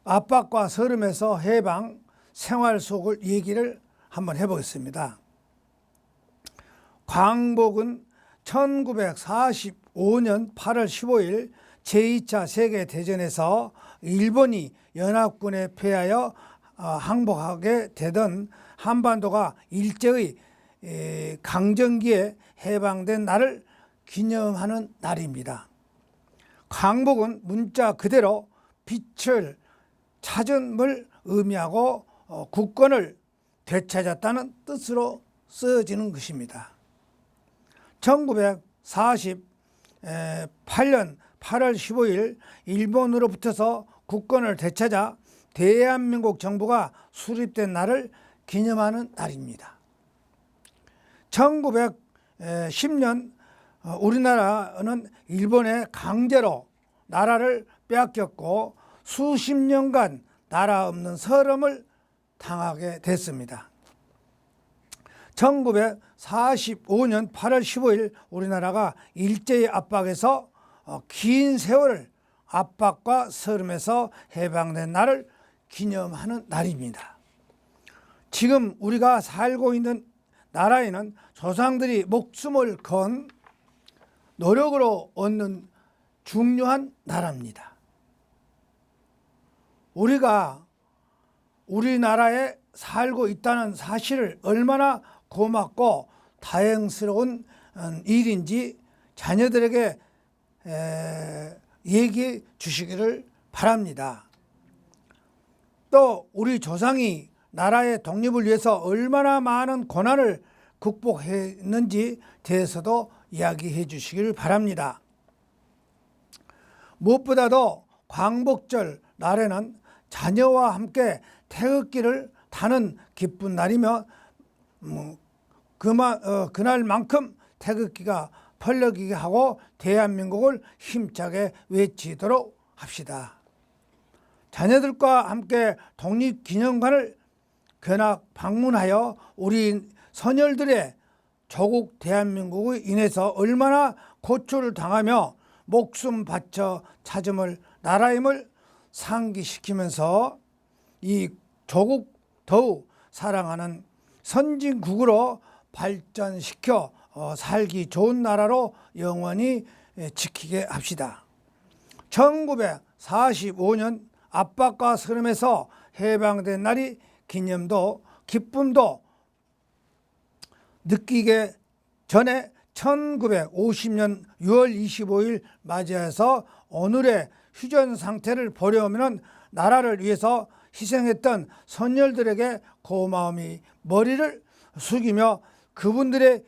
압박과 서름에서 해방 생활 속을 얘기를 한번 해보겠습니다. 광복은 1945년 8월 15일 제2차 세계대전에서 일본이 연합군에 패하여 항복하게 되던 한반도가 일제의 강점기에 해방된 날을 기념하는 날입니다. 광복은 문자 그대로 빛을 찾음을 의미하고 국권을 되찾았다는 뜻으로 쓰여지는 것입니다. 1948년 8월 15일 일본으로부터서 국권을 되찾아 대한민국 정부가 수립된 날을 기념하는 날입니다. 1910년 우리나라는 일본의 강제로 나라를 빼앗겼고 수십 년간 나라 없는 서름을 당하게 됐습니다. 1945년 8월 15일 우리나라가 일제의 압박에서 긴 세월을 압박과 서름에서 해방된 날을 기념하는 날입니다. 지금 우리가 살고 있는 나라에는 조상들이 목숨을 건 노력으로 얻는 중요한 나라입니다. 우리가 우리나라에 살고 있다는 사실을 얼마나 고맙고 다행스러운 일인지 자녀들에게 얘기해 주시기를 바랍니다. 또 우리 조상이 나라의 독립을 위해서 얼마나 많은 고난을 극복했는지 대해서도 이야기해 주시기를 바랍니다. 무엇보다도 광복절 날에는 자녀와 함께 태극기를 타는 기쁜 날이며 그날만큼 태극기가 펄럭이게 하고 대한민국을 힘차게 외치도록 합시다. 자녀들과 함께 독립기념관을 견학 방문하여 우리 선열들의 조국 대한민국에 인해서 얼마나 고초를 당하며 목숨 바쳐 찾음을 나라임을 상기시키면서 이 조국 더욱 사랑하는 선진국으로 발전시켜 살기 좋은 나라로 영원히 지키게 합시다. 1945년 압박과 서름에서 해방된 날이 기념도 기쁨도 느끼게 전에 1950년 6월 25일 맞이해서 오늘의 휴전 상태를 보려면 나라를 위해서 희생했던 선열들에게 고마움이 머리를 숙이며 그분들의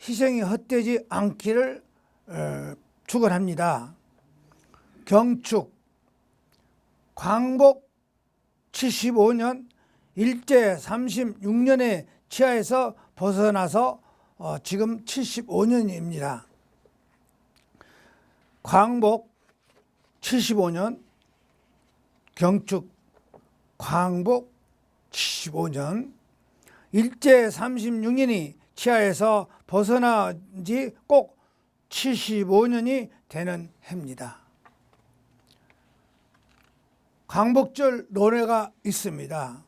희생이 헛되지 않기를 축원합니다. 경축 광복 75년 일제 36년의 치하에서 벗어나서 지금 75년입니다. 광복 75년 경축 광복 75년 일제 36년이 치하에서 벗어난 지 꼭 75년이 되는 해입니다. 광복절 노래가 있습니다.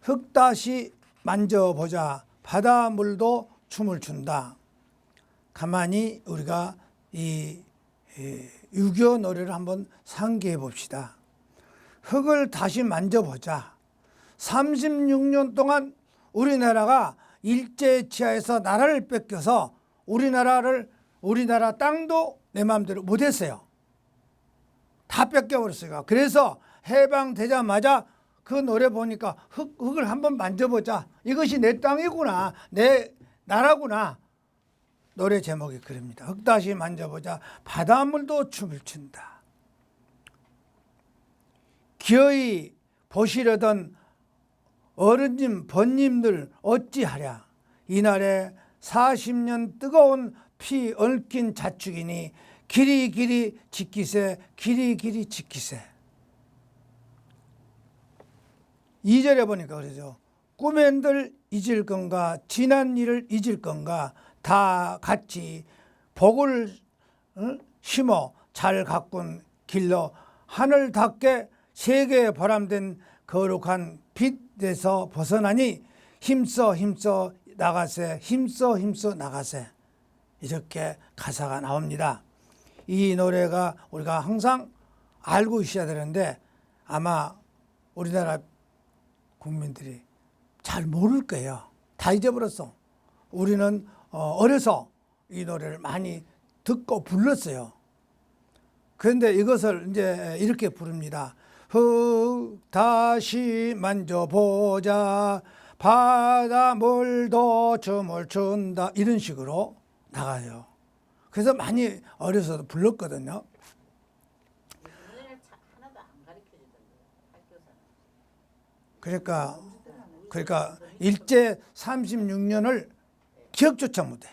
흙다시 만져보자 바닷물도 춤을 춘다. 가만히 우리가 이 6.25 노래를 한번 상기해 봅시다. 흙을 다시 만져보자. 36년 동안 우리나라가 일제 치하에서 나라를 뺏겨서 우리나라 땅도 내 마음대로 못했어요. 다 뺏겨버렸어요. 그래서 해방되자마자 그 노래 보니까 흙을 한번 만져보자. 이것이 내 땅이구나. 내 나라구나. 노래 제목이 그럽니다. 흙 다시 만져보자. 바닷물도 춤을 춘다. 기어이 보시려던 어른님, 번님들 어찌하랴. 이날에 40년 뜨거운 피 얽힌 자축이니 길이 지키세, 길이 지키세. 2절에 보니까 그러죠. 꿈엔들 잊을 건가, 지난 일을 잊을 건가, 다 같이 복을 심어 잘 가꾼 길로 하늘 닿게 세계에 보람된 거룩한 빛에서 벗어나니 힘써 나가세, 힘써 나가세, 이렇게 가사가 나옵니다. 이 노래가 우리가 항상 알고 있어야 되는데 아마 우리나라 국민들이 잘 모를 거예요. 다 잊어버렸어. 우리는 어려서 이 노래를 많이 듣고 불렀어요. 그런데 이것을 이제 이렇게 부릅니다. 흙 다시 만져보자, 바닷물도 춤을 춘다, 이런 식으로 나가요. 그래서 많이 어려서 불렀거든요. 그러니까 일제 36년을 기억조차 못해.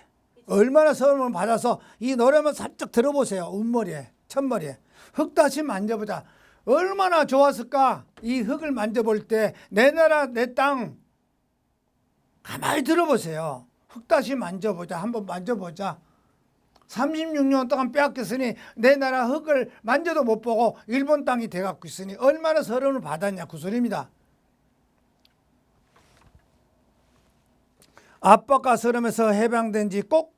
얼마나 서름을 받아서 이 노래만 살짝 들어보세요. 운머리에, 첫머리에. 흙 다시 만져보자. 얼마나 좋았을까? 이 흙을 만져볼 때 내 나라 내 땅 가만히 들어보세요. 흙 다시 만져보자. 한번 만져보자. 36년 동안 빼앗겼으니 내 나라 흙을 만져도 못 보고 일본 땅이 돼갖고 있으니 얼마나 서름을 받았냐, 그 소리입니다. 압박과 서름에서 해방된 지 꼭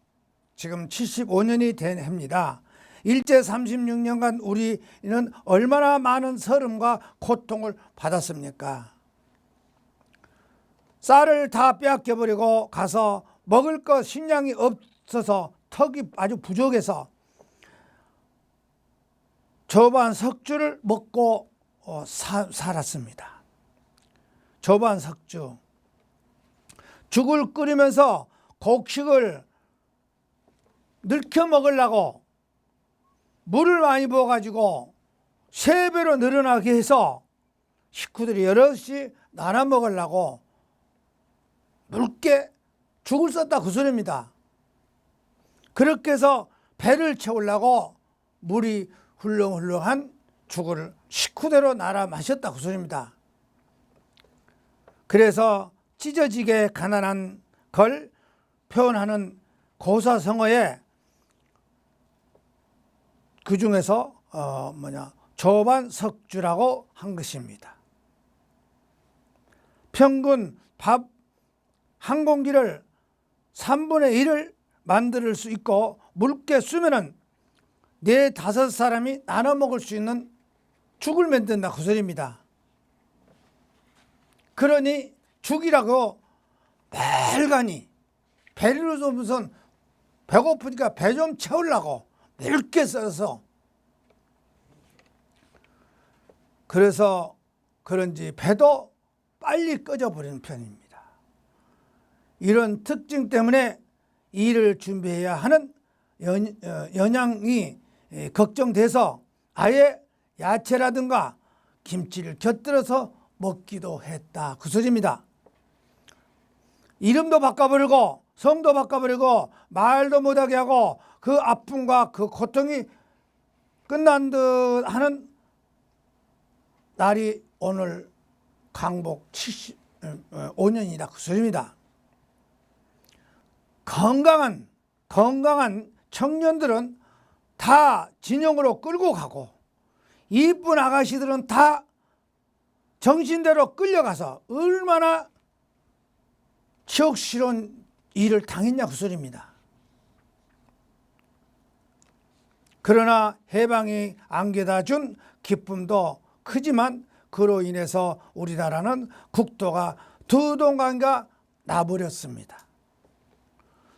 지금 75년이 된 해입니다. 일제 36년간 우리는 얼마나 많은 서름과 고통을 받았습니까? 쌀을 다 빼앗겨버리고 가서 먹을 것 식량이 없어서 턱이 아주 부족해서 조반 석주를 먹고 살았습니다. 조반 석주. 죽을 끓이면서 곡식을 늙혀 먹으려고 물을 많이 부어가지고 3배로 늘어나게 해서 식구들이 여럿이 나눠 먹으려고 묽게 죽을 썼다, 그 소리입니다. 그렇게 해서 배를 채우려고 물이 훌렁훌렁한 죽을 식구대로 나눠 마셨다, 그 소리입니다. 그래서 찢어지게 가난한 걸 표현하는 고사성어에 그 중에서 조반석주라고 한 것입니다. 평균 밥 한 공기를 3분의 1을 만들 수 있고 묽게 쓰면은 4-5사람이 나눠 먹을 수 있는 죽을 만든다, 그 소리입니다. 그러니 죽이라고 멜가니 배를 좀 무슨 배고프니까 배 좀 채우려고 묽게 써서, 그래서 그런지 배도 빨리 꺼져버리는 편입니다. 이런 특징 때문에 일을 준비해야 하는 영양이 걱정돼서 아예 야채라든가 김치를 곁들여서 먹기도 했다, 그 소리입니다. 이름도 바꿔버리고 성도 바꿔버리고 말도 못하게 하고 그 아픔과 그 고통이 끝난 듯 하는 날이 오늘 강복 75년이다, 그 소리입니다. 건강한 청년들은 다 진영으로 끌고 가고 이쁜 아가씨들은 다 정신대로 끌려가서 얼마나 치욕스러운 일을 당했냐, 그 소리입니다. 그러나 해방이 안겨다 준 기쁨도 크지만 그로 인해서 우리나라는 국토가 두 동강가 나버렸습니다.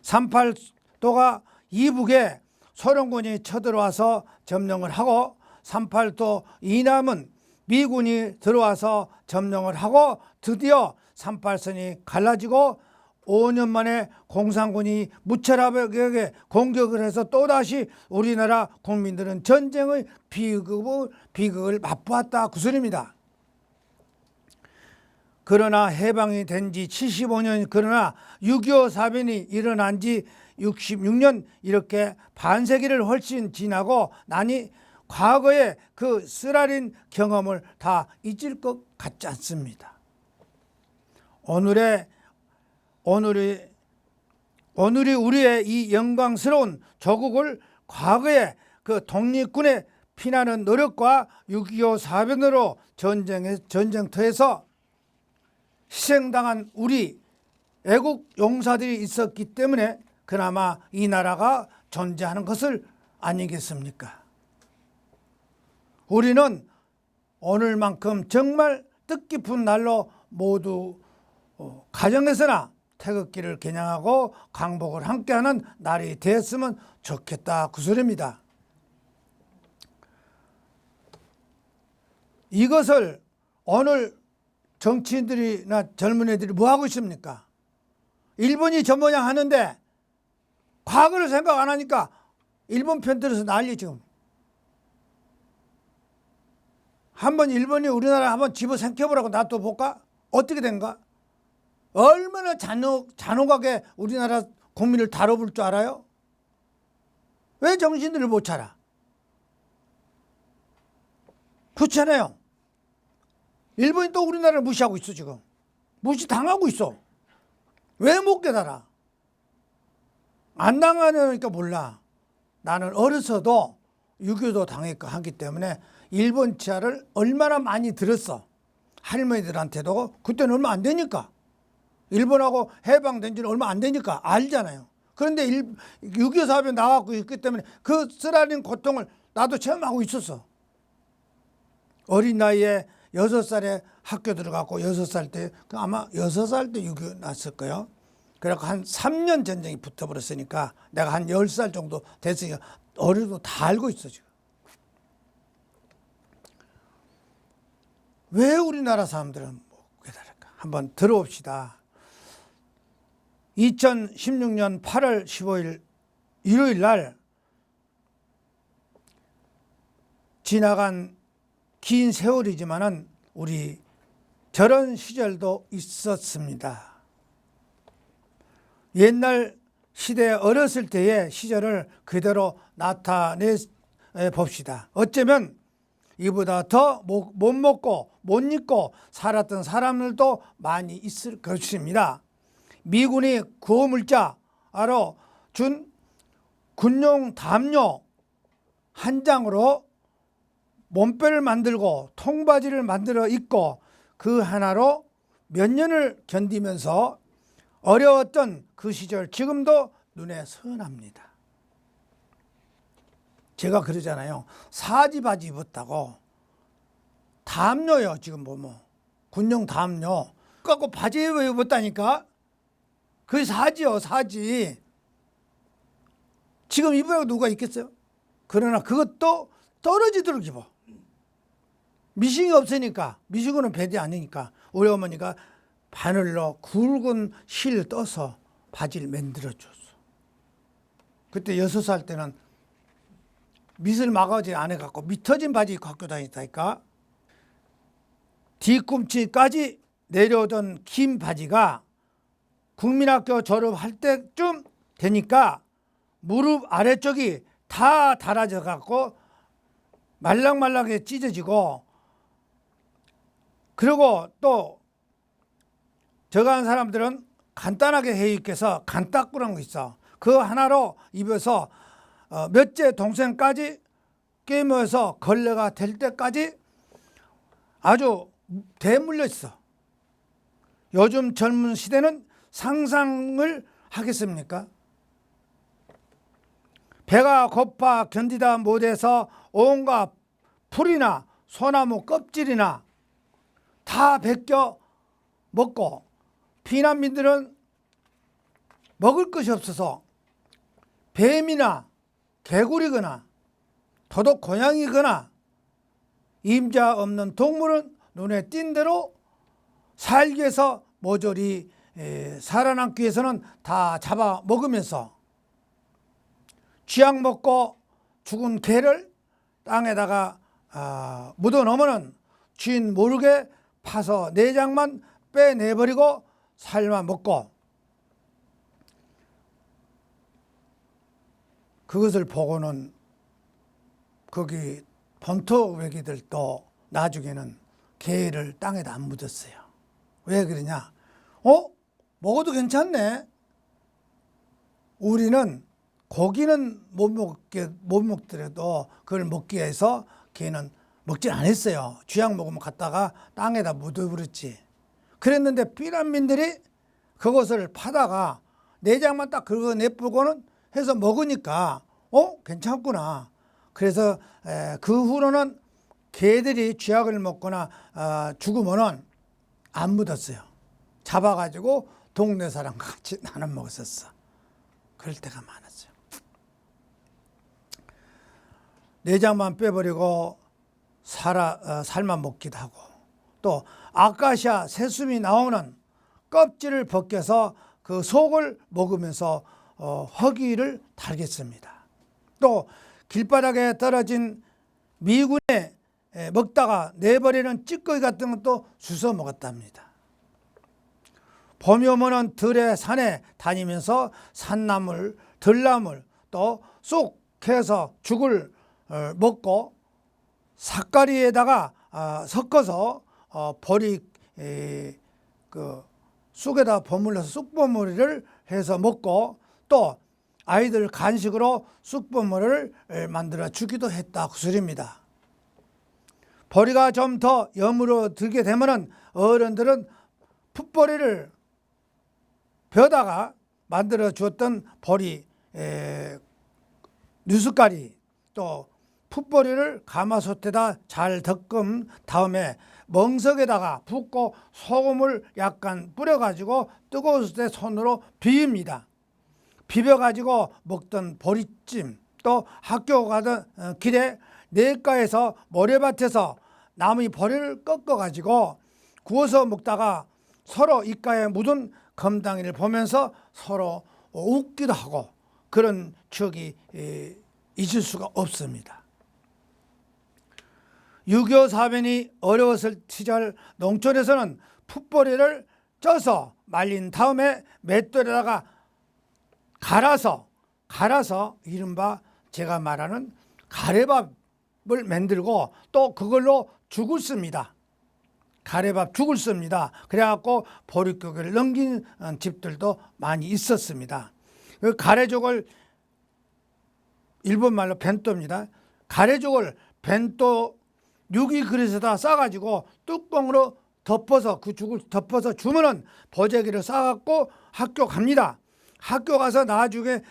38도가 이북에 소련군이 쳐들어와서 점령을 하고 38도 이남은 미군이 들어와서 점령을 하고 드디어 38선이 갈라지고 5년 만에 공산군이 무차별하게 공격을 해서 또다시 우리나라 국민들은 전쟁의 비극을 맛보았다, 그 소리입니다. 그러나 해방이 된 지 75년, 그러나 6.25 사변이 일어난 지 66년, 이렇게 반세기를 훨씬 지나고 나니 과거의 그 쓰라린 경험을 다 잊을 것 같지 않습니다. 오늘이 우리의 이 영광스러운 조국을 과거의 그 독립군의 피나는 노력과 6.25 사변으로 전쟁터에서 희생당한 우리 애국 용사들이 있었기 때문에 그나마 이 나라가 존재하는 것을 아니겠습니까? 우리는 오늘만큼 정말 뜻깊은 날로 모두 가정에서나 태극기를 겨냥하고 강복을 함께하는 날이 되었으면 좋겠다, 그 소리입니다. 이것을 오늘 정치인들이나 젊은 애들이 뭐하고 있습니까? 일본이 저 모양 하는데 과거를 생각 안 하니까 일본 편 들어서 난리 지금. 한번 일본이 우리나라 한번 집어삼켜보라고 놔둬볼까? 어떻게 된가? 얼마나 잔혹하게 우리나라 국민을 다뤄볼 줄 알아요? 왜 정신들을 못 차려? 그렇잖아요. 일본이 또 우리나라를 무시하고 있어 지금. 무시당하고 있어. 왜 못 깨달아? 안 당하니까 몰라. 나는 어려서도 6.25도 당했고 하기 때문에 일본 치하를 얼마나 많이 들었어. 할머니들한테도. 그때는 얼마 안 되니까. 일본하고 해방된 지는 얼마 안 되니까 알잖아요. 그런데 6.25 사변 나왔고 있기 때문에 그 쓰라린 고통을 나도 체험하고 있었어. 어린 나이에 6살에 학교 들어갔고 6살 때 아마 6살 때 6.25 났을 거예요. 그래갖고 한 3년 전쟁이 붙어버렸으니까 내가 한 10살 정도 됐으니까 어려도 다 알고 있어 지금. 왜 우리나라 사람들은 못 깨달을까? 한번 들어봅시다. 2016년 8월 15일 일요일 날 지나간 긴 세월이지만은 우리 저런 시절도 있었습니다. 옛날 시대에 어렸을 때의 시절을 그대로 나타내 봅시다. 어쩌면 이보다 더 못 먹고 못 입고 살았던 사람들도 많이 있을 것입니다. 미군이 구호물자로 준 군용 담요 한 장으로 몸빼를 만들고 통바지를 만들어 입고 그 하나로 몇 년을 견디면서 어려웠던 그 시절 지금도 눈에 선합니다. 제가 그러잖아요. 사지 바지 입었다고. 담요요 지금 보면. 군용 담요. 갖고 바지에 왜 입었다니까? 그게 사지요 사지. 지금 입으라고 누가 있겠어요? 그러나 그것도 떨어지도록 입어. 미싱이 없으니까. 미싱으로는 배지 아니니까. 우리 어머니가 바늘로 굵은 실 떠서 바지를 만들어줬어. 그때 6살 때는 밑을 막아지 안 해갖고 미터진 바지 입고 학교 다녔다니까. 뒤꿈치까지 내려오던 긴 바지가 국민학교 졸업할 때쯤 되니까 무릎 아래쪽이 다 닳아져 갖고 말랑말랑하게 찢어지고, 그리고 또 저 같은 사람들은 간단하게 해 입게서 간딱구라는 거 있어. 그 하나로 입어서 몇째 동생까지 게임에서 걸레가 될 때까지 아주 대물려 있어. 요즘 젊은 시대는 상상을 하겠습니까? 배가 고파 견디다 못해서 온갖 풀이나 소나무 껍질이나 다 벗겨 먹고, 피난민들은 먹을 것이 없어서 뱀이나 개구리거나 도둑 고양이거나 임자 없는 동물은 눈에 띈 대로 살기 위해서 모조리 살아남기 위해서는 다 잡아 먹으면서 쥐약 먹고 죽은 개를 땅에다가 묻어 놓으면 주인 모르게 파서 내장만 빼내버리고 살만 먹고, 그것을 보고는 거기 본토 외기들도 나중에는 개를 땅에다 안 묻었어요. 왜 그러냐? 먹어도 괜찮네. 우리는 고기는 못 먹더라도 그걸 먹기 위해서 걔는 먹진 않았어요. 쥐약 먹으면 갖다가 땅에다 묻어버렸지. 그랬는데 비난민들이 그것을 파다가 내장만 딱 긁어 내쁘고는 해서 먹으니까 괜찮구나. 그래서 그 후로는 개들이 쥐약을 먹거나 죽으면은 안 묻었어요. 잡아가지고 동네 사람과 같이 나눠 먹었었어. 그럴 때가 많았어요. 내장만 빼버리고 살만 먹기도 하고, 또 아카시아 새숨이 나오는 껍질을 벗겨서 그 속을 먹으면서 허기를 달겠습니다. 또 길바닥에 떨어진 미군에 먹다가 내버리는 찌꺼기 같은 것도 주워 먹었답니다. 봄이 오면은 들에 산에 다니면서 산나물, 들나물 또 쑥 해서 죽을 먹고 삿가리에다가 섞어서 버리 그 쑥에다 버물려서 쑥버무리를 해서 먹고, 또 아이들 간식으로 쑥버무리를 만들어 주기도 했다 그 소리입니다. 버리가 좀 더 여물어들게 되면은 어른들은 풋버리를 벼다가 만들어 주었던 버리 뉴스가리, 또 풋버리를 가마솥에다 잘 덮은 다음에 멍석에다가 붓고 소금을 약간 뿌려가지고 뜨거웠을 때 손으로 비웁니다. 비벼가지고 먹던 보리찜, 또 학교 가던 길에 냇가에서 모래밭에서 나무 버리를 꺾어가지고 구워서 먹다가 서로 입가에 묻은 검당이를 보면서 서로 웃기도 하고, 그런 추억이 잊을 수가 없습니다. 6.25 사변이 어려웠을 시절 농촌에서는 풋버리를 쪄서 말린 다음에 맷돌에다가 갈아서 이른바 제가 말하는 가래밥을 만들고 또 그걸로 죽을 씁니다. 가래밥 죽을 씁니다. 그래갖고 보릿고개를 넘긴 집들도 많이 있었습니다. 그 가래죽을 일본 말로 벤또입니다. 가래죽을 벤또 유기 그릇에다 싸가지고 뚜껑으로 덮어서 그 죽을 덮어서 주면은 보재기를 싸갖고 학교 갑니다. 학교 가서 나중에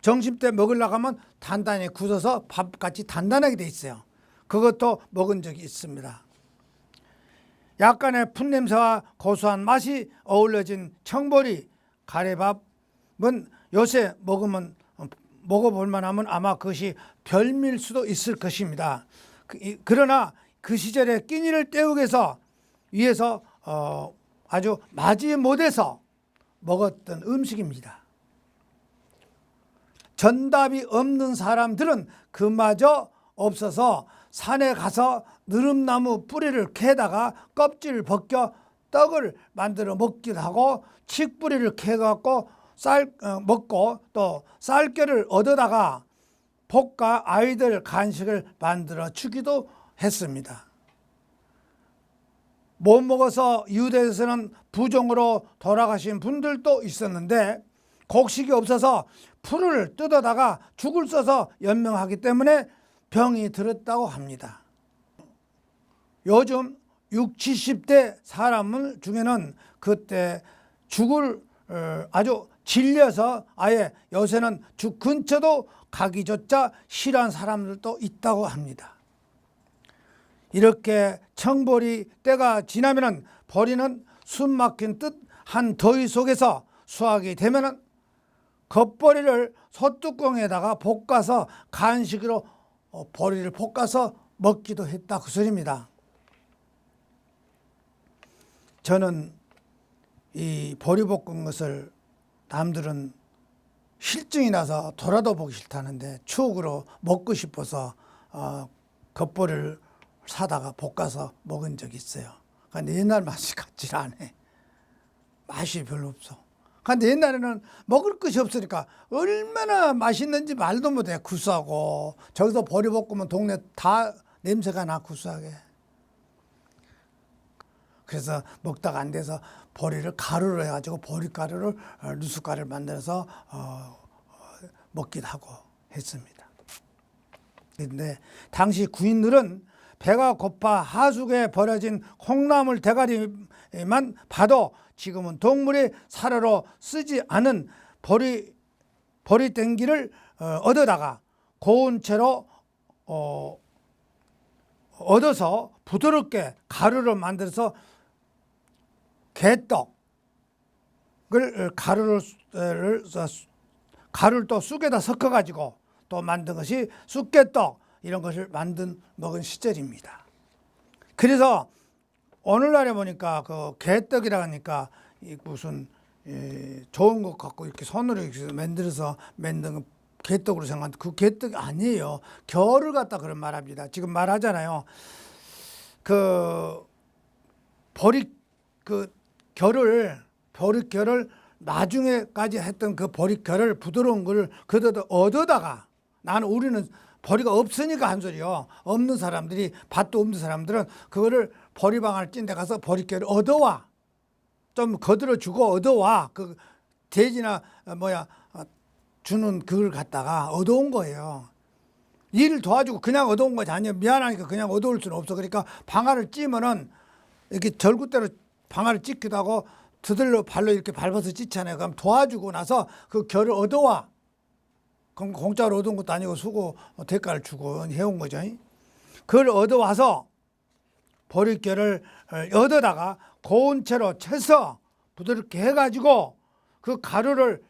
점심때 먹으려고 하면 단단히 굳어서 밥같이 단단하게 돼 있어요. 그것도 먹은 적이 있습니다. 약간의 풋냄새와 고소한 맛이 어우러진 청보리 가래밥은 요새 먹어볼 만하면 아마 그것이 별미일 수도 있을 것입니다. 그러나 그 시절에 끼니를 때우기 위해서 아주 마지못해서 먹었던 음식입니다. 전답이 없는 사람들은 그마저 없어서 산에 가서 느릅나무 뿌리를 캐다가 껍질을 벗겨 떡을 만들어 먹기도 하고, 칡뿌리를 캐갖고 먹고, 또 쌀겨를 얻어다가 볶아 아이들 간식을 만들어 주기도 했습니다. 못 먹어서 이웃에서는 부종으로 돌아가신 분들도 있었는데, 곡식이 없어서 풀을 뜯어다가 죽을 써서 연명하기 때문에 병이 들었다고 합니다. 요즘 60, 70대 사람 중에는 그때 죽을 아주 질려서 아예 요새는 죽 근처도 가기조차 싫어하는 사람들도 있다고 합니다. 이렇게 청보리 때가 지나면은 보리는 숨막힌 듯한 더위 속에서 수확이 되면은 겉보리를 솥뚜껑에다가 볶아서 간식으로 보리를 볶아서 먹기도 했다 그 소리입니다. 저는 이 보리 볶은 것을 남들은 실증이 나서 돌아도 보기 싫다는데 추억으로 먹고 싶어서 겉보리를 사다가 볶아서 먹은 적이 있어요. 근데 옛날 맛이 같질 않아. 맛이 별로 없어. 근데 옛날에는 먹을 것이 없으니까 얼마나 맛있는지 말도 못해. 구수하고 저기서 보리 볶으면 동네 다 냄새가 나 구수하게. 그래서 먹다가 안 돼서 보리를 가루로 해가지고 보리가루를 누숫가루를 만들어서 먹기도 하고 했습니다. 그런데 당시 군인들은 배가 고파 하수구에 버려진 콩나물 대가리만 봐도 지금은 동물이 사료로 쓰지 않은 보리땡기를 얻어다가 고운 채로 얻어서 부드럽게 가루를 만들어서 개떡을 가루를 또 쑥에다 섞어 가지고 또 만든 것이 쑥개떡, 이런 것을 먹은 시절입니다. 그래서 오늘날에 보니까 그 개떡이라 하니까 무슨 좋은 것 같고 이렇게 손으로 이렇게 만들어서 만든 개떡으로 생각하는데 그 개떡이 아니에요. 겨를 갖다 그런 말합니다. 지금 말하잖아요. 그 보릿결을 나중에까지 했던 그 보릿결을 부드러운 걸 그대로 얻어다가, 우리는 보리가 없으니까 한 소리요. 없는 사람들이, 밭도 없는 사람들은 그거를 보리방아를 찐 데 가서 보릿결을 얻어와. 좀 거들어 주고 얻어와. 그 돼지나 주는 그걸 갖다가 얻어온 거예요. 일을 도와주고 그냥 얻어온 거지. 아니요, 미안하니까 그냥 얻어올 수는 없어. 그러니까 방아를 찌면은 이렇게 절구대로 방아를 찢기도 하고 드들로 발로 이렇게 밟아서 찢잖아요. 그럼 도와주고 나서 그 결을 얻어와. 그럼 공짜로 얻은 것도 아니고 수고 대가를 주고 해온 거죠. 그걸 얻어와서 보릿결을 얻어다가 고운 채로 채서 부드럽게 해가지고 그 가루를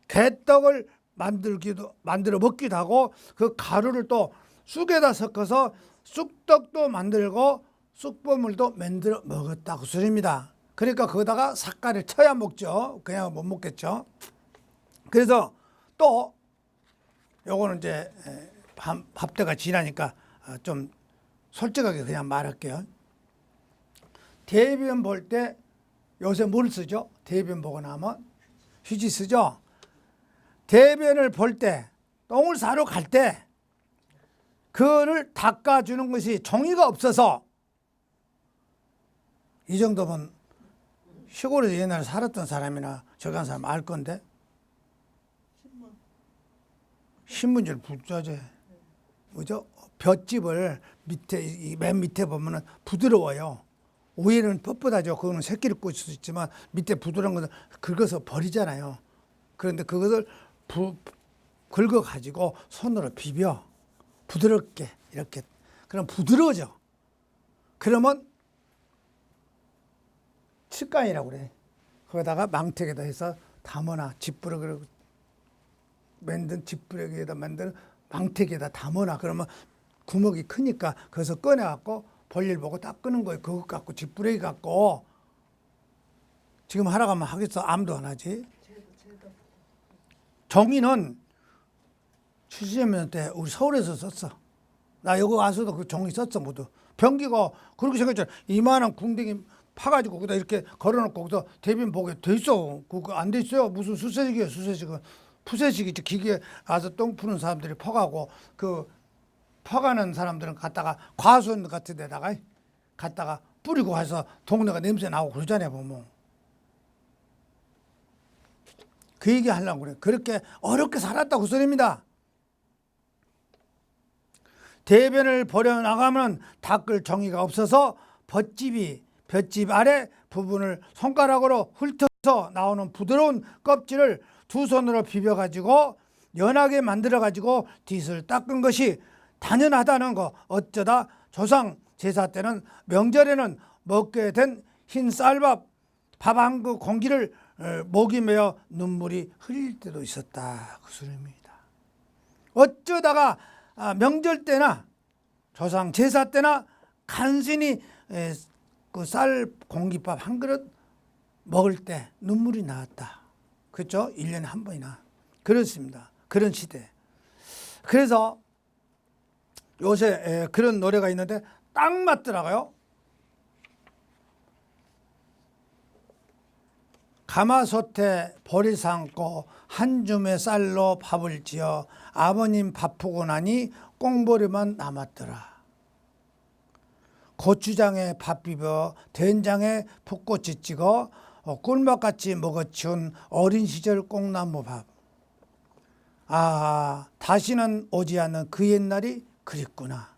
개떡을 만들어 먹기도 하고 그 가루를 또 쑥에다 섞어서 쑥떡도 만들고 쑥버물도 만들어 먹었다고 소리입니다. 그러니까 거기다가 삿갓을 쳐야 먹죠. 그냥 못 먹겠죠. 그래서 또 요거는 이제 밥때가 지나니까 좀 솔직하게 그냥 말할게요. 대변 볼 때 요새 뭘 쓰죠? 대변 보고 나면 휴지 쓰죠? 대변을 볼 때, 똥을 싸러 갈 때 그거를 닦아주는 것이 종이가 없어서, 이 정도면 시골에서 옛날에 살았던 사람이나 저기 한 사람 알 건데, 신문지를 붙여줘. 뭐죠? 볏짚을 맨 밑에 보면은 부드러워요. 위에는 뻣뻣하죠. 그거는 새끼를 꽂을 수 있지만 밑에 부드러운 것은 긁어서 버리잖아요. 그런데 그것을 긁어 가지고 손으로 비벼 부드럽게 이렇게. 그럼 부드러워져. 그러면 칠간이라고 그래. 거기다가 망태에다 해서 담아놔. 집부러기로 만든 집부러기에다 만든 망태에다 담아놔. 그러면 구멍이 크니까 거기서 꺼내갖고 볼일 보고 딱 끄는 거예요. 그것 갖고 집부러기 갖고. 지금 하라고 하면 하겠어? 아무도 안 하지. 종이는 70년 때 우리 서울에서 썼어. 나 여기 와서도 그 종이 썼어 모두. 변기가 그렇게 생겼잖아. 이만한 궁뎅이 파가지고 거기다 이렇게 걸어놓고 거기서 대변 보게 돼 있어. 그거 안 돼 있어요. 무슨 수세식이에요. 수세식은 푸세식이 기계에 가서 똥 푸는 사람들이 퍼가고, 그 퍼가는 사람들은 갖다가 과수원 같은 데다가 갖다가 뿌리고 해서 동네가 냄새 나고 그러잖아요. 보면 그 얘기 하려고 그래. 그렇게 어렵게 살았다고 소리입니다. 대변을 버려나가면 닦을 종이가 없어서 볏짚 아래 부분을 손가락으로 훑어서 나오는 부드러운 껍질을 두 손으로 비벼가지고 연하게 만들어가지고 뒷을 닦은 것이 당연하다는 거. 어쩌다 조상 제사 때는, 명절에는 먹게 된 흰 쌀밥 밥 한 그 공기를 목이 메어 눈물이 흘릴 때도 있었다. 그 소리입니다. 어쩌다가 명절 때나 조상 제사 때나 간신히 그 쌀 공깃밥 한 그릇 먹을 때 눈물이 나왔다. 그렇죠? 1년에 한 번이나. 그렇습니다. 그런 시대. 그래서 요새 그런 노래가 있는데 딱 맞더라고요. 가마솥에 보리 삶고 한 줌의 쌀로 밥을 지어 아버님 바쁘고 나니 꽁보리만 남았더라. 고추장에 밥 비벼 된장에 풋고추 찍어 꿀맛같이 먹어치운 어린 시절 꽁나무 밥. 아, 다시는 오지 않는 그 옛날이 그립구나.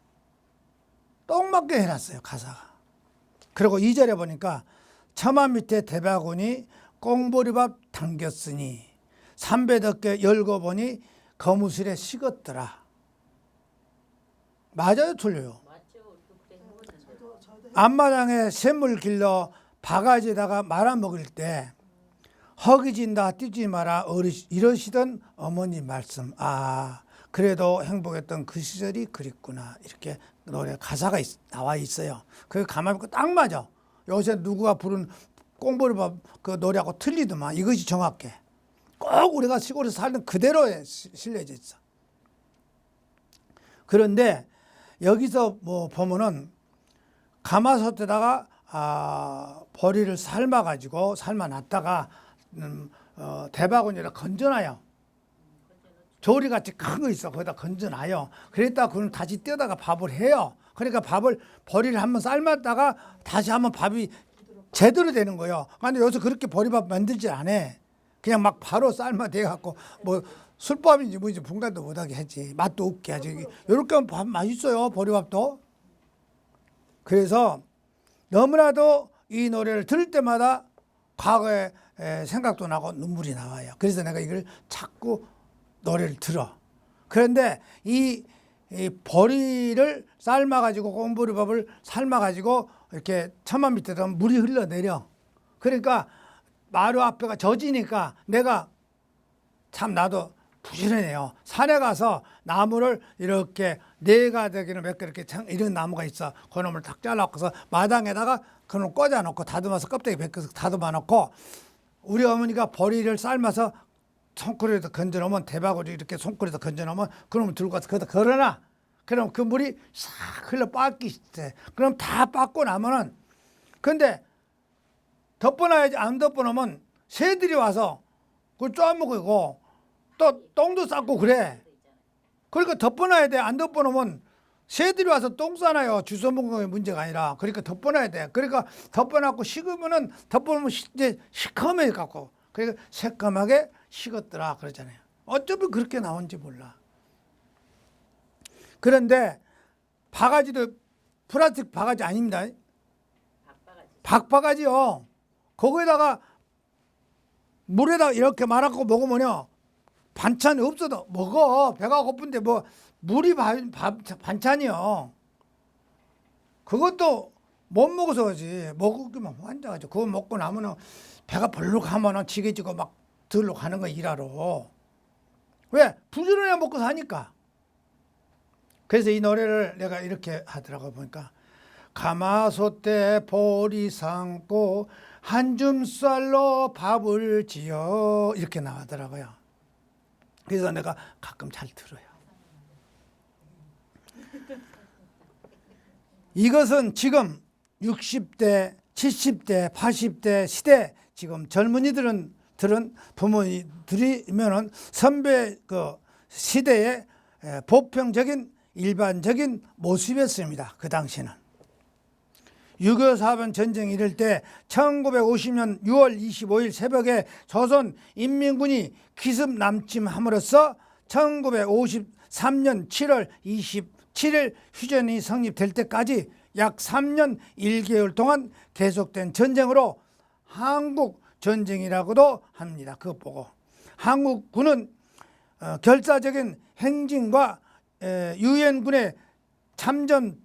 똥 맞게 해놨어요, 가사가. 그리고 2절에 보니까 처마 밑에 대바구니 꽁보리밥 담겼으니 삼배 덮개 열고 보니 거무술에 식었더라. 맞아요, 틀려요? 앞마당에 샘물 길러 바가지에다가 말아먹을 때 허기진다 뛰지 마라 이러시던 어머니 말씀. 아, 그래도 행복했던 그 시절이 그립구나. 이렇게 노래 가사가 나와 있어요. 그게 가만히 보고 딱 맞아. 요새 누구가 부른 꽁보리밥 그 노래하고 틀리더만. 이것이 정확해. 꼭 우리가 시골에서 살던 그대로에 실려져 있어. 그런데 여기서 뭐 보면은 가마솥에다가 보리를 삶아가지고 삶아놨다가 대바구니를 건져놔요. 조리같이 큰 거 있어. 거기다 건져놔요. 그랬다가 그걸 다시 떼다가 밥을 해요. 그러니까 보리를 한번 삶았다가 다시 한번 밥이 제대로 되는 거예요. 근데 요새 그렇게 보리밥 만들지 않아. 그냥 막 바로 삶아 돼갖고 뭐 술밥인지 뭐인지 분간도 못하게 하지. 맛도 없게 하지. 이렇게 하면 밥 맛있어요. 보리밥도. 그래서 너무나도 이 노래를 들을 때마다 과거의 생각도 나고 눈물이 나와요. 그래서 내가 이걸 자꾸 노래를 들어. 그런데 이 보리를 삶아가지고 꽁보리밥을 삶아가지고 이렇게 처마 밑에다 물이 흘러내려. 그러니까 마루 앞에가 젖으니까 내가 참 나도 부지런해요. 산에 가서 나무를 이렇게 네 가닥이나 몇 개 이렇게 이런 나무가 있어. 그 놈을 탁 잘라서 마당에다가 그놈 꽂아놓고 다듬어서 껍데기 벗겨서 다듬어 놓고 우리 어머니가 보리를 삶아서 손거리에다 건져놓으면 대바구니 이렇게 손거리에다 건져놓으면 그놈을 들고 가서 거기다 걸어놔. 그럼 그 물이 싹 흘러 빠기 시작해. 그럼 다 빠고 나면은 근데 덮어놔야지. 안 덮어놓으면 새들이 와서 그걸 쪼아먹고 또 똥도 싸고 그래. 그러니까 덮어놔야 돼. 안 덮어놓으면 새들이 와서 똥 싸나요. 주워먹는 문제가 아니라. 그러니까 덮어놔야 돼. 그러니까 덮어놓고 식으면은 덮어놓으면 이제 시커매 갖고. 그러니까 새까맣게 식었더라 그러잖아요. 어쩌면 그렇게 나온지 몰라. 그런데 바가지도 플라스틱 바가지 아닙니다. 박바가지요. 거기에다가 물에다가 이렇게 말아갖고 먹으면요. 반찬이 없어도 먹어. 배가 고픈데 뭐 물이 반찬이요. 그것도 못 먹어서 그러지. 먹으면 환장하죠. 그거 먹고 나면은 배가 벌룩 하면은 지게지고 막 들러 가는 거 일하러. 왜? 부지런히 먹고 사니까. 그래서 이 노래를 내가 이렇게 하더라고 보니까 가마솥에 보리 삶고 한 줌쌀로 밥을 지어 이렇게 나가더라고요. 그래서 내가 가끔 잘 들어요. 이것은 지금 60대, 70대, 80대 시대 지금 젊은이들은 부모님들이면은 선배 그 시대의 보편적인 일반적인 모습이었습니다. 그 당시는. 6.25 사변 전쟁이 이럴 때 1950년 6월 25일 새벽에 조선 인민군이 기습 남침함으로써 1953년 7월 27일 휴전이 성립될 때까지 약 3년 1개월 동안 계속된 전쟁으로 한국 전쟁이라고도 합니다. 그것 보고 한국군은 결사적인 행진과 유엔군의 참전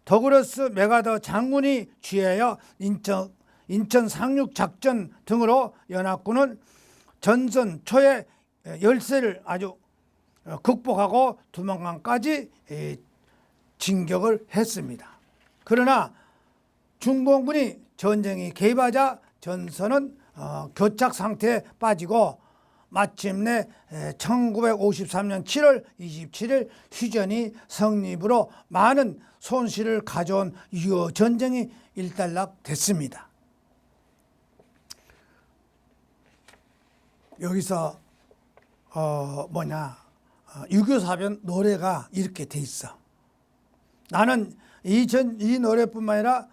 더글러스 메가더 장군이 취하여 인천 상륙 작전 등으로 연합군은 전선 초에 열세를 아주 극복하고 두만강까지 진격을 했습니다. 그러나 중공군이 전쟁이 개입하자 전선은 교착 상태에 빠지고 마침내 1953년 7월 27일 휴전이 성립으로 많은 손실을 가져온 6.25 전쟁이 일단락됐습니다. 여기서 6.25 사변 노래가 이렇게 돼 있어. 나는 이 노래뿐만 아니라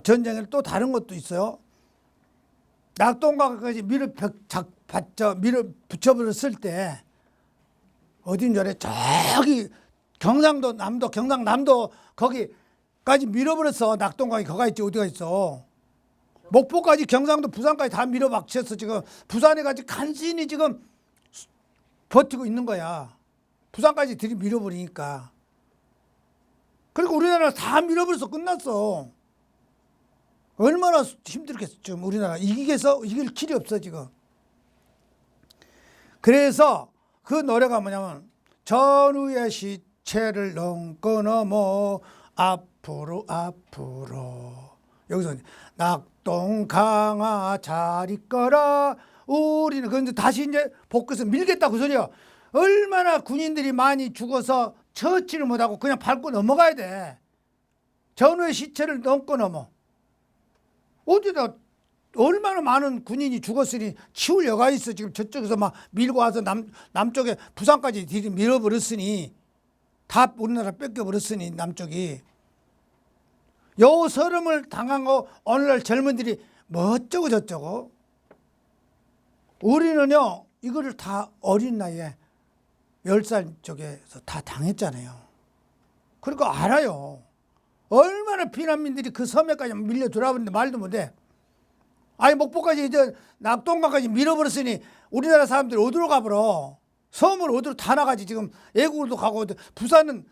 전쟁에 또 다른 것도 있어요. 낙동강까지 밀어 붙여버렸을 때 어딘 줄 알아요? 저기 경상남도 거기까지 밀어버렸어. 낙동강이 거가 있지 어디가 있어. 목포까지 경상도 부산까지 다 밀어박쳤어. 지금 부산에 가지 간신히 지금 버티고 있는 거야. 부산까지 들이 밀어버리니까. 그리고 우리나라 다 밀어버려서 끝났어. 얼마나 힘들겠어. 지금 우리나라 이길 길이 없어 지금. 그래서 그 노래가 뭐냐면 전우의 시체를 넘고 넘어 앞으로 여기서 낙동강아 잘 있거라 우리는 그런데 다시 이제 복귀해서 밀겠다 그 소리야. 얼마나 군인들이 많이 죽어서 처치를 못하고 그냥 밟고 넘어가야 돼. 전우의 시체를 넘고 넘어. 어디다 얼마나 많은 군인이 죽었으니 치울 여가 있어. 지금 저쪽에서 막 밀고 와서 남쪽에 부산까지 밀어버렸으니 다 우리나라 뺏겨버렸으니 남쪽이. 요 서름을 당한 거 오늘날 젊은들이 뭐 어쩌고 저쩌고. 우리는요 이거를 다 어린 나이에 10살 쪽에서 다 당했잖아요. 그러니까 알아요. 얼마나 피난민들이 그 섬에까지 밀려 들어왔는데 말도 못해. 아니 목포까지 이제 낙동강까지 밀어버렸으니 우리나라 사람들이 어디로 가버려. 섬을 어디로 다 나가지. 지금 애국으로도 가고 부산은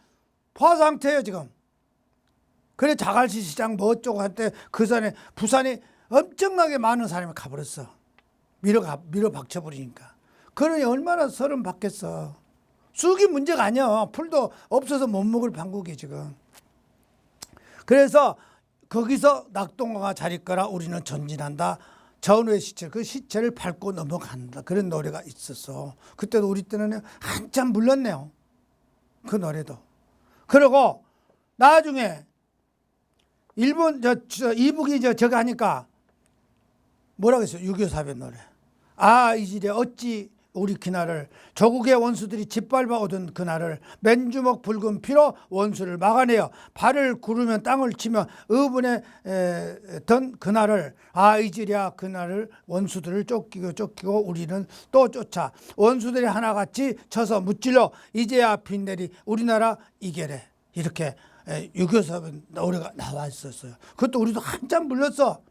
포화 상태예요 지금. 그래 자갈치 시장 뭐 어쩌고 한때 그 산에 부산에 엄청나게 많은 사람이 가버렸어. 밀어 박쳐버리니까. 그러니 얼마나 서름 받겠어. 쑥이 문제가 아니야. 풀도 없어서 못 먹을 방국이 지금. 그래서 거기서 낙동강아 잘 있거라 우리는 전진한다. 전우의 시체 그 시체를 밟고 넘어간다. 그런 노래가 있었어. 그때도 우리 때는 한참 불렀네요. 그 노래도. 그리고 나중에 일본 이북이 저거 하니까 뭐라고 했어요? 6.25 사변 노래. 아 이질에 어찌 우리 그날을 조국의 원수들이 짓밟아 오던 그날을 맨주먹 붉은 피로 원수를 막아내어 발을 구르면 땅을 치며 의분에 던 그날을 아 이질이야 그날을 원수들을 쫓기고 우리는 또 쫓아 원수들이 하나같이 쳐서 무찔러 이제야 빈내리 우리나라 이겨래. 이렇게 6.25 사변 노래가 나왔었어요. 그것도 우리도 한참 불렀어.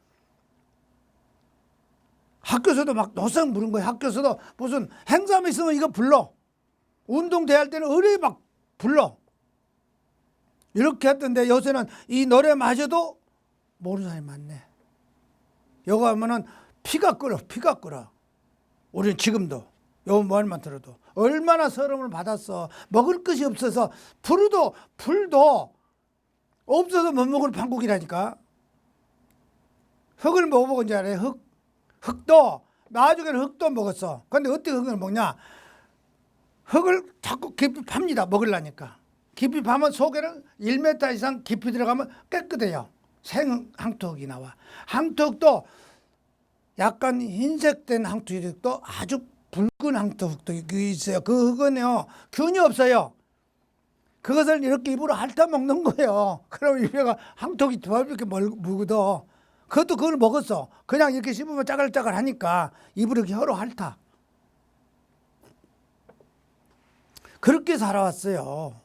학교에서도 막 노성 부른 거야. 학교에서도 무슨 행사만 있으면 이거 불러. 운동대회 할 때는 의뢰 막 불러. 이렇게 했던데 요새는 이 노래마저도 모르는 사람이 많네. 여기 하면은 피가 끓어. 우리는 지금도 요 말만 들어도 얼마나 서름을 받았어. 먹을 것이 없어서 풀도 없어서 못 먹을 판국이라니까. 흙을 먹어보고 이제 알아요. 흙도 나중에는 흙도 먹었어. 근데 어떻게 흙을 먹냐? 흙을 자꾸 깊이 팝니다. 먹으려니까. 깊이 파면 속에는 1m 이상 깊이 들어가면 깨끗해요. 생항토흙이 나와. 항토흙도 약간 흰색된 항토흙도 아주 붉은 항토흙도 있어요. 그 흙은요 균이 없어요. 그것을 이렇게 입으로 핥아 먹는 거예요. 그럼 입에가 항토흙이 이렇게 묽어. 그걸 먹었어. 그냥 이렇게 씹으면 짜글짜글 하니까 입으로 이렇게 혀로 핥아. 그렇게 살아왔어요.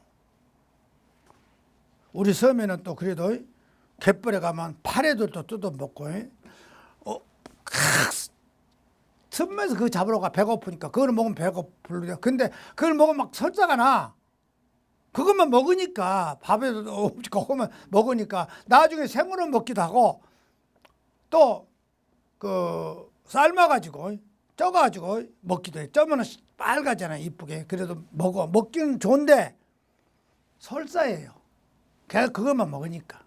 우리 섬에는 또 그래도 갯벌에 가면 파래들도 뜯어먹고 섬에서 그거 잡으러 가. 배고프니까. 그걸 먹으면 배고프려. 근데 그걸 먹으면 막 설사가 나. 그것만 먹으니까 밥에도 없이 그것만 먹으니까 나중에 생으로 먹기도 하고 또 그 삶아가지고 쪄가지고 먹기도 해. 쪄면 빨갛잖아 이쁘게. 그래도 먹기는 좋은데 설사예요. 그냥 그것만 먹으니까.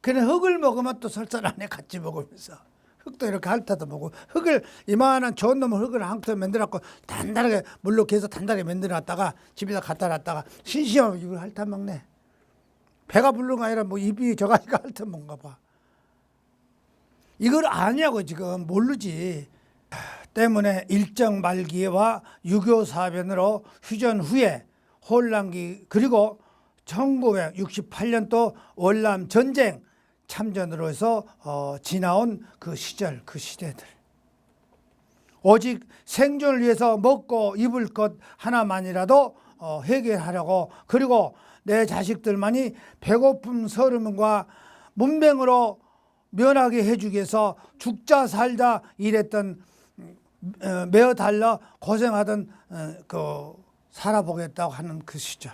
그래 흙을 먹으면 또 설사를 안 해. 같이 먹으면서 흙도 이렇게 핥아도 먹고 흙을 이만한 좋은 놈을 흙을 한꺼번에 만들어갖고 단단하게 물로 개서 단단하게 만들어놨다가 집에다 갖다 놨다가 신시하면 이걸 핥아 먹네. 배가 부른 거 아니라 뭐 입이 저가니까 핥아 먹는가 봐. 이걸 아냐고 지금 모르지. 때문에 일정 말기와 6.25 사변으로 휴전 후에 혼란기 그리고 1968년도 월남 전쟁 참전으로 해서 지나온 그 시절 그 시대들 오직 생존을 위해서 먹고 입을 것 하나만이라도 해결하려고, 그리고 내 자식들만이 배고픔 서름과 문맹으로 면하게 해주기 위해서 죽자 살자 일했던, 매어 달려 고생하던 살아보겠다고 하는 그 시절,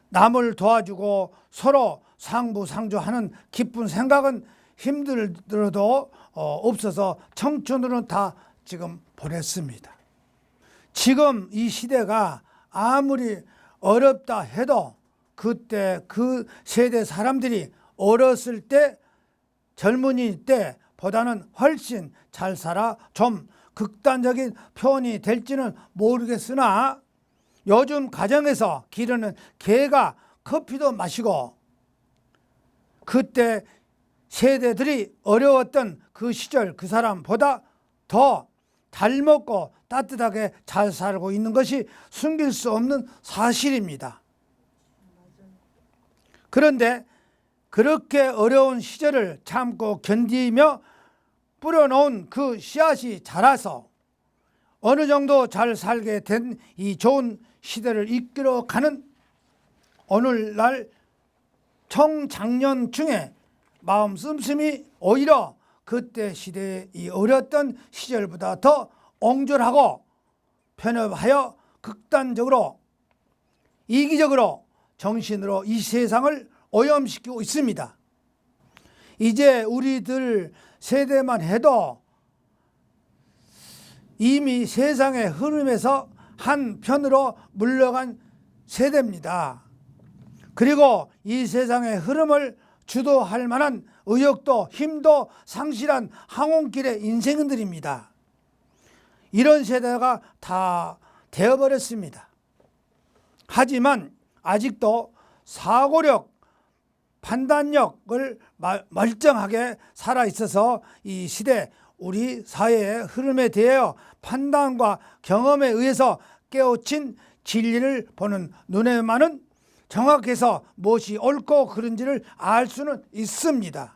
남을 도와주고 서로 상부상조하는 기쁜 생각은 힘들어도 없어서 청춘으로는 다 지금 보냈습니다. 지금 이 시대가 아무리 어렵다 해도 그때 그 세대 사람들이 어렸을 때, 젊은이 때보다는 훨씬 잘 살아, 좀 극단적인 표현이 될지는 모르겠으나 요즘 가정에서 기르는 개가 커피도 마시고 그때 세대들이 어려웠던 그 시절 그 사람보다 더 잘 먹고 따뜻하게 잘 살고 있는 것이 숨길 수 없는 사실입니다. 그런데 그렇게 어려운 시절을 참고 견디며 뿌려놓은 그 씨앗이 자라서 어느 정도 잘 살게 된 이 좋은 시대를 이끌어가는 오늘날 청장년 중에 마음 씀씀이 오히려 그때 시대의 이 어렸던 시절보다 더 옹졸하고 편협하여 극단적으로 이기적으로 정신으로 이 세상을 오염시키고 있습니다. 이제 우리들 세대만 해도 이미 세상의 흐름에서 한편으로 물러간 세대입니다. 그리고 이 세상의 흐름을 주도할 만한 의욕도 힘도 상실한 항온길의 인생들입니다. 이런 세대가 다 되어버렸습니다. 하지만 아직도 사고력, 판단력을 멀쩡하게 살아있어서 이 시대 우리 사회의 흐름에 대하여 판단과 경험에 의해서 깨우친 진리를 보는 눈에만은 정확해서 무엇이 옳고 그른지를 알 수는 있습니다.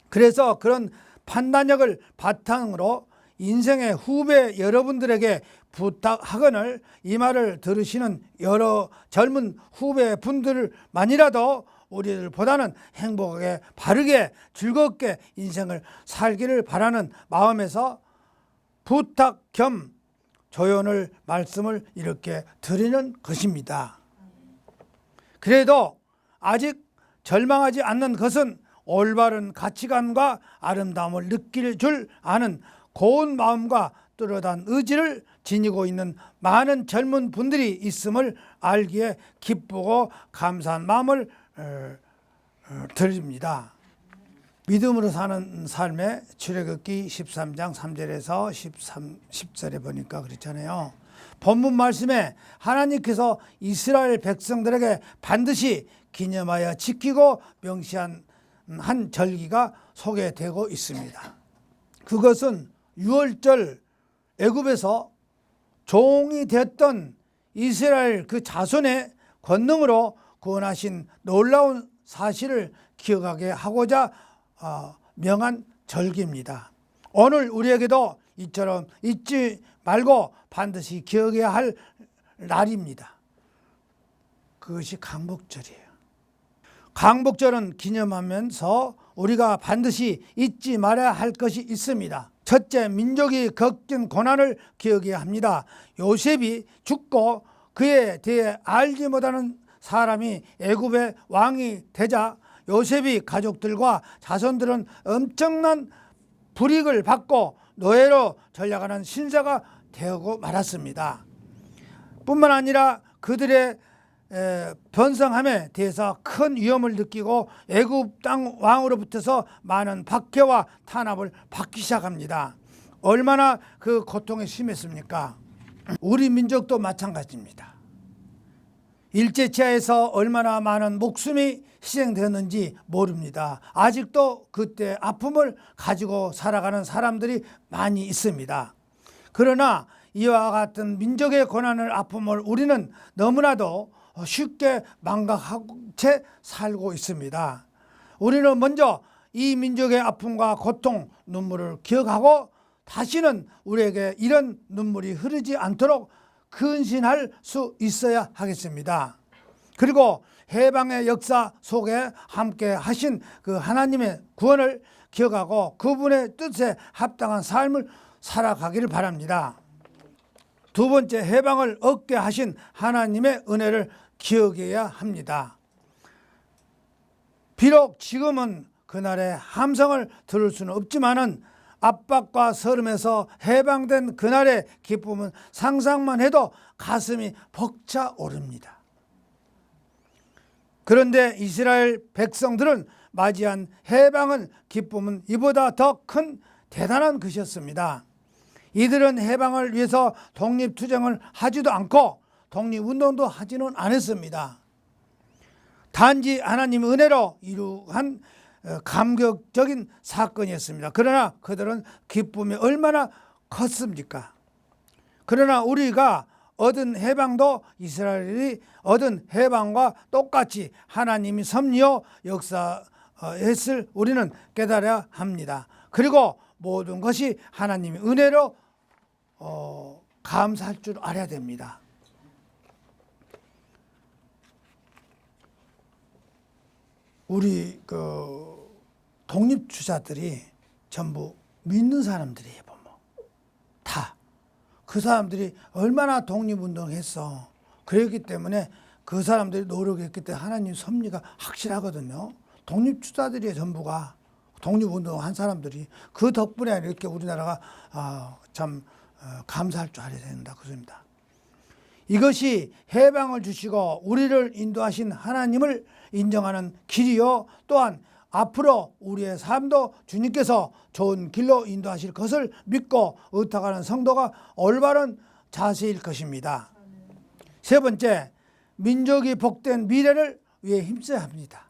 그래서 그런 판단력을 바탕으로 인생의 후배 여러분들에게 부탁하거늘 이 말을 들으시는 여러 젊은 후배 분들만이라도 우리들보다는 행복하게 바르게 즐겁게 인생을 살기를 바라는 마음에서 부탁 겸 조언을 말씀을 이렇게 드리는 것입니다. 그래도 아직 절망하지 않는 것은 올바른 가치관과 아름다움을 느낄 줄 아는 고운 마음과 뚜렷한 의지를 지니고 있는 많은 젊은 분들이 있음을 알기에 기쁘고 감사한 마음을 드립니다. 믿음으로 사는 삶의 출애굽기 13장 3절에서 10절에 보니까 그렇잖아요. 본문 말씀에 하나님께서 이스라엘 백성들에게 반드시 기념하여 지키고 명시한 한 절기가 소개되고 있습니다. 그것은 유월절, 애굽에서 종이 되었던 이스라엘 그 자손의 권능으로 구원하신 놀라운 사실을 기억하게 하고자 명한 절기입니다. 오늘 우리에게도 이처럼 잊지 말고 반드시 기억해야 할 날입니다. 그것이 강복절이에요. 강복절은 기념하면서 우리가 반드시 잊지 말아야 할 것이 있습니다. 첫째, 민족이 겪은 고난을 기억해야 합니다. 요셉이 죽고 그에 대해 알지 못하는 사람이 애굽의 왕이 되자 요셉이 가족들과 자손들은 엄청난 불이익을 받고 노예로 전락하는 신세가 되고 말았습니다. 뿐만 아니라 그들의 번성함에 대해서 큰 위험을 느끼고 애굽 땅 왕으로부터서 많은 박해와 탄압을 받기 시작합니다. 얼마나 그 고통이 심했습니까? 우리 민족도 마찬가지입니다. 일제치하에서 얼마나 많은 목숨이 희생되었는지 모릅니다. 아직도 그때 아픔을 가지고 살아가는 사람들이 많이 있습니다. 그러나 이와 같은 민족의 고난을 아픔을 우리는 너무나도 쉽게 망각하고 채 살고 있습니다. 우리는 먼저 이 민족의 아픔과 고통, 눈물을 기억하고 다시는 우리에게 이런 눈물이 흐르지 않도록 근신할 수 있어야 하겠습니다. 그리고 해방의 역사 속에 함께 하신 그 하나님의 구원을 기억하고 그분의 뜻에 합당한 삶을 살아가기를 바랍니다. 두 번째, 해방을 얻게 하신 하나님의 은혜를 기억해야 합니다. 비록 지금은 그날의 함성을 들을 수는 없지만은 압박과 서름에서 해방된 그날의 기쁨은 상상만 해도 가슴이 벅차오릅니다. 그런데 이스라엘 백성들은 맞이한 해방은 기쁨은 이보다 더 큰 대단한 것이었습니다. 이들은 해방을 위해서 독립투쟁을 하지도 않고 독립운동도 하지는 않았습니다. 단지 하나님의 은혜로 이루한 감격적인 사건이었습니다. 그러나 그들은 기쁨이 얼마나 컸습니까? 그러나 우리가 얻은 해방도 이스라엘이 얻은 해방과 똑같이 하나님이 섭리요 역사했을 우리는 깨달아야 합니다. 그리고 모든 것이 하나님의 은혜로 감사할 줄 알아야 됩니다. 우리 독립주자들이 전부 믿는 사람들이에요. 보면 다 그 사람들이 얼마나 독립운동을 했어. 그랬기 때문에 그 사람들이 노력했기 때문에 하나님 섭리가 확실하거든요. 독립주자들이 전부가 독립운동한 사람들이 그 덕분에 이렇게 우리나라가 참 감사할 줄 알아야 된다. 그것입니다. 이것이 해방을 주시고 우리를 인도하신 하나님을 인정하는 길이요, 또한 앞으로 우리의 삶도 주님께서 좋은 길로 인도하실 것을 믿고 의탁하는 성도가 올바른 자세일 것입니다. 세 번째, 민족이 복된 미래를 위해 힘써야 합니다.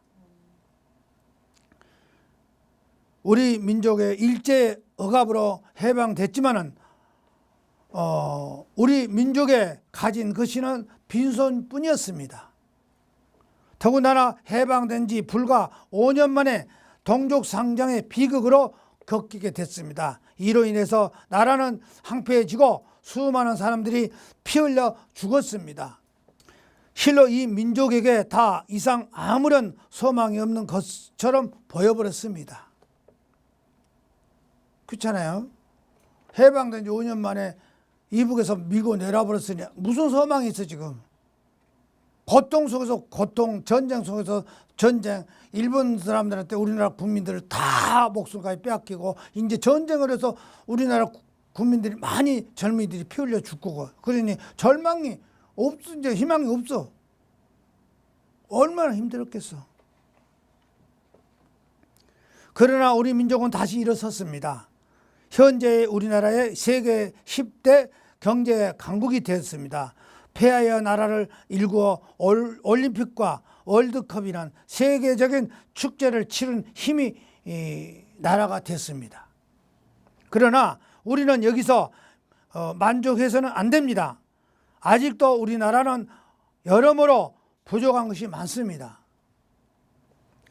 우리 민족의 일제 억압으로 해방됐지만은 우리 민족에 가진 것이는 빈손뿐이었습니다. 더군다나 해방된 지 불과 5년 만에 동족 상장의 비극으로 겪게 됐습니다. 이로 인해서 나라는 황폐해지고 수많은 사람들이 피 흘려 죽었습니다. 실로 이 민족에게 다 이상 아무런 소망이 없는 것처럼 보여버렸습니다. 그렇잖아요. 해방된 지 5년 만에 이북에서 밀고 내려버렸으니 무슨 소망이 있어 지금. 고통 속에서 고통, 전쟁 속에서 전쟁, 일본 사람들한테 우리나라 국민들을 다 목숨까지 빼앗기고 이제 전쟁을 해서 우리나라 국민들이 많이 젊은이들이 피 흘려 죽고 그러니 절망이 없어. 이제 희망이 없어. 얼마나 힘들었겠어. 그러나 우리 민족은 다시 일어섰습니다. 현재 우리나라의 세계 10대 경제 강국이 되었습니다. 폐하여 나라를 일구어 올림픽과 월드컵이란 세계적인 축제를 치른 힘이 나라가 됐습니다. 그러나 우리는 여기서 만족해서는 안 됩니다. 아직도 우리나라는 여러모로 부족한 것이 많습니다.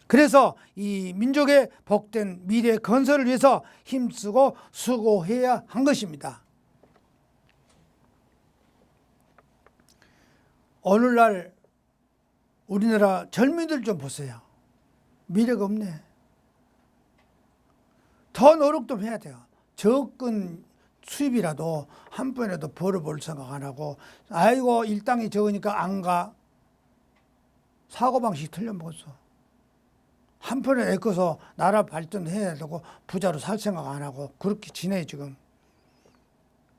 그래서 이 민족의 복된 미래 건설을 위해서 힘쓰고 수고해야 한 것입니다. 오늘날 우리나라 젊은이들 좀 보세요. 미래가 없네. 더 노력 좀 해야 돼요. 적은 수입이라도 한 번이라도 벌어볼 생각 안 하고 아이고 일당이 적으니까 안 가. 사고방식이 틀려먹었어. 한 편에 애꺼서 나라 발전해야 되고 부자로 살 생각 안 하고 그렇게 지내 지금.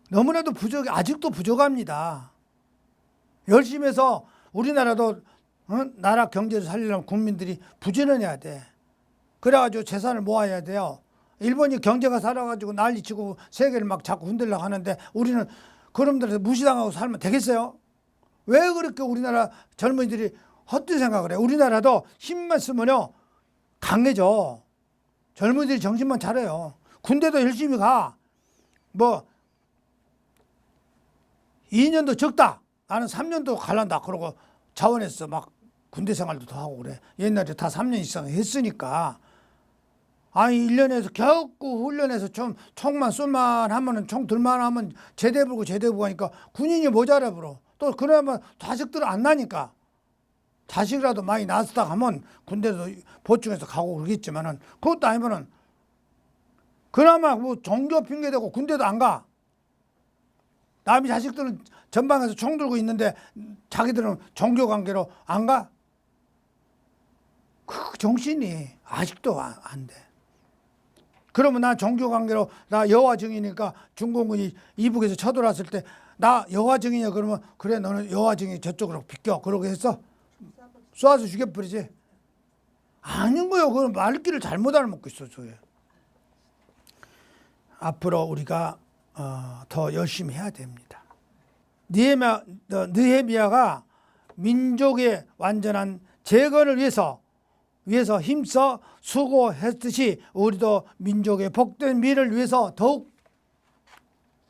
너무나도 부족해. 아직도 부족합니다. 열심히 해서 우리나라도 나라 경제를 살리려면 국민들이 부지런해야 돼. 그래가지고 재산을 모아야 돼요. 일본이 경제가 살아가지고 난리치고 세계를 막 자꾸 흔들려고 하는데 우리는 그놈들한테 무시당하고 살면 되겠어요? 왜 그렇게 우리나라 젊은이들이 헛된 생각을 해? 우리나라도 힘만 쓰면요 강해져. 젊은이들이 정신만 차려요. 군대도 열심히 가. 뭐 2년도 적다. 나는 3년도 갈란다. 그러고 자원해서 막 군대 생활도 더 하고 그래. 옛날에 다 3년 이상 했으니까. 아니 1년에서 겨우 훈련해서 총만 쏠만 하면은 총 들만 하면 제대부고 제대부 하니까 군인이 모자라 불어. 또 그러면 자식들은 안 나니까. 자식이라도 많이 낳았다 하면 군대도 보충해서 가고 그러겠지만은 그것도 아니면은 그나마 뭐 종교 핑계대고 군대도 안 가. 남의 자식들은 전방에서 총 들고 있는데 자기들은 종교 관계로 안 가. 그 정신이 아직도 안 돼. 그러면 나 종교 관계로 나 여호와 증인이니까 중공군이 이북에서 쳐들어왔을 때 나 여호와 증인이야 그러면 그래 너는 여호와 증인 저쪽으로 비껴 그러고 했어? 쏴서 죽여버리지. 아닌 거요. 그건 말귀를 잘못 알아먹고 있어. 저게. 앞으로 우리가 더 열심히 해야 됩니다. 느헤미야가 민족의 완전한 재건을 위해서 힘써 수고했듯이 우리도 민족의 복된 미래를 위해서 더욱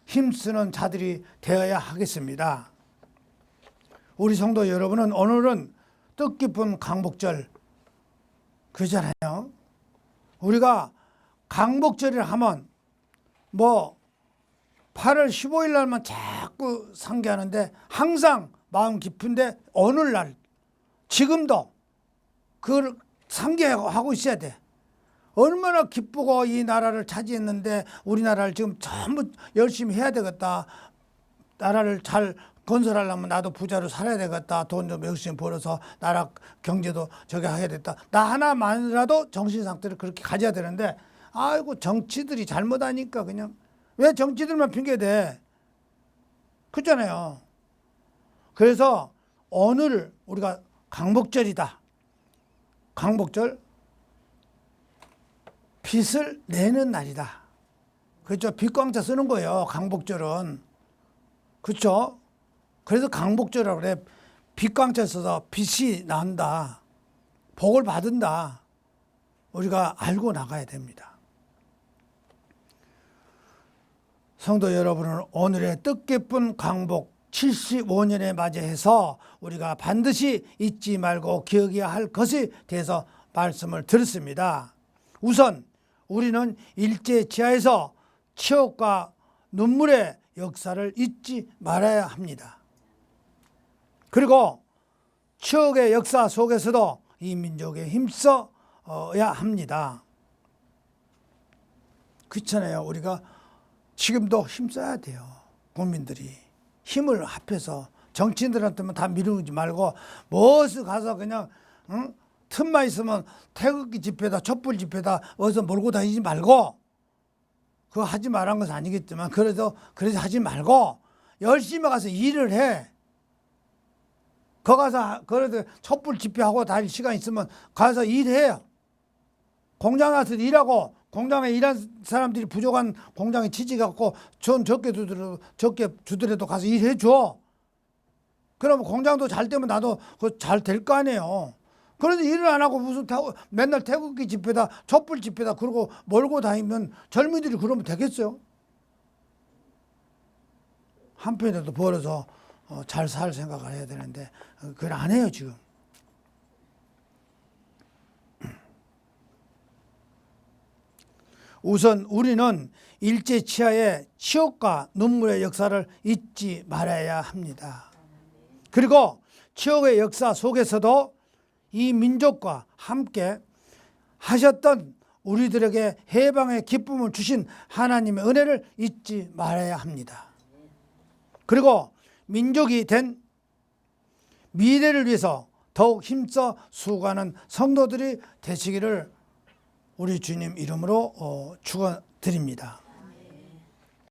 힘쓰는 자들이 되어야 하겠습니다. 우리 성도 여러분은 오늘은 뜻깊은 강복절 그러잖아요. 우리가 강복절이라 하면 뭐 8월 15일 날만 자꾸 상기하는데 항상 마음 깊은데 오늘날 지금도 그걸 상기하고 있어야 돼. 얼마나 기쁘고 이 나라를 차지했는데 우리나라를 지금 전부 열심히 해야 되겠다. 나라를 잘 건설하려면 나도 부자로 살아야 되겠다. 돈 좀 열심히 벌어서 나라 경제도 저기 해야 됐다. 나 하나만이라도 정신 상태를 그렇게 가져야 되는데 아이고 정치들이 잘못하니까 그냥 왜 정치들만 핑계대. 그렇잖아요. 그래서 오늘 우리가 강복절이다. 강복절 빚을 내는 날이다. 그렇죠. 빚광자 쓰는 거예요. 강복절은. 그렇죠. 그래서 강복절이라고 그래. 빚광자 써서 빚이 난다. 복을 받은다. 우리가 알고 나가야 됩니다. 성도 여러분은 오늘의 뜻깊은 강복 75년에 맞이해서 우리가 반드시 잊지 말고 기억해야 할 것에 대해서 말씀을 드렸습니다. 우선 우리는 일제치하에서 치욕과 눈물의 역사를 잊지 말아야 합니다. 그리고 치욕의 역사 속에서도 이 민족에 힘써야 합니다. 그렇잖아요. 우리가 지금도 힘써야 돼요. 국민들이 힘을 합해서 정치인들한테만 다 미루지 말고 무엇을 가서 그냥 틈만 있으면 태극기 집회다 촛불 집회다 어디서 몰고 다니지 말고 그거 하지 말란 것은 아니겠지만 그래서 하지 말고 열심히 가서 일을 해. 거 가서 그래도 촛불 집회하고 다닐 시간 있으면 가서 일해요. 공장 가서 일하고 공장에 일한 사람들이 부족한 공장에 취직해갖고 전 적게 주더라도 가서 일해 줘. 그러면 공장도 잘 되면 나도 잘 될 거 아니에요. 그런데 일을 안 하고 무슨 맨날 태극기 집회다 촛불 집회다 그러고 몰고 다니면 젊은이들이 그러면 되겠어요? 한편이라도 벌어서 잘 살 생각을 해야 되는데 그걸 안 해요 지금. 우선 우리는 일제치하의 치욕과 눈물의 역사를 잊지 말아야 합니다. 그리고 치욕의 역사 속에서도 이 민족과 함께 하셨던 우리들에게 해방의 기쁨을 주신 하나님의 은혜를 잊지 말아야 합니다. 그리고 민족이 된 미래를 위해서 더욱 힘써 수고하는 성도들이 되시기를 우리 주님 이름으로 축원드립니다.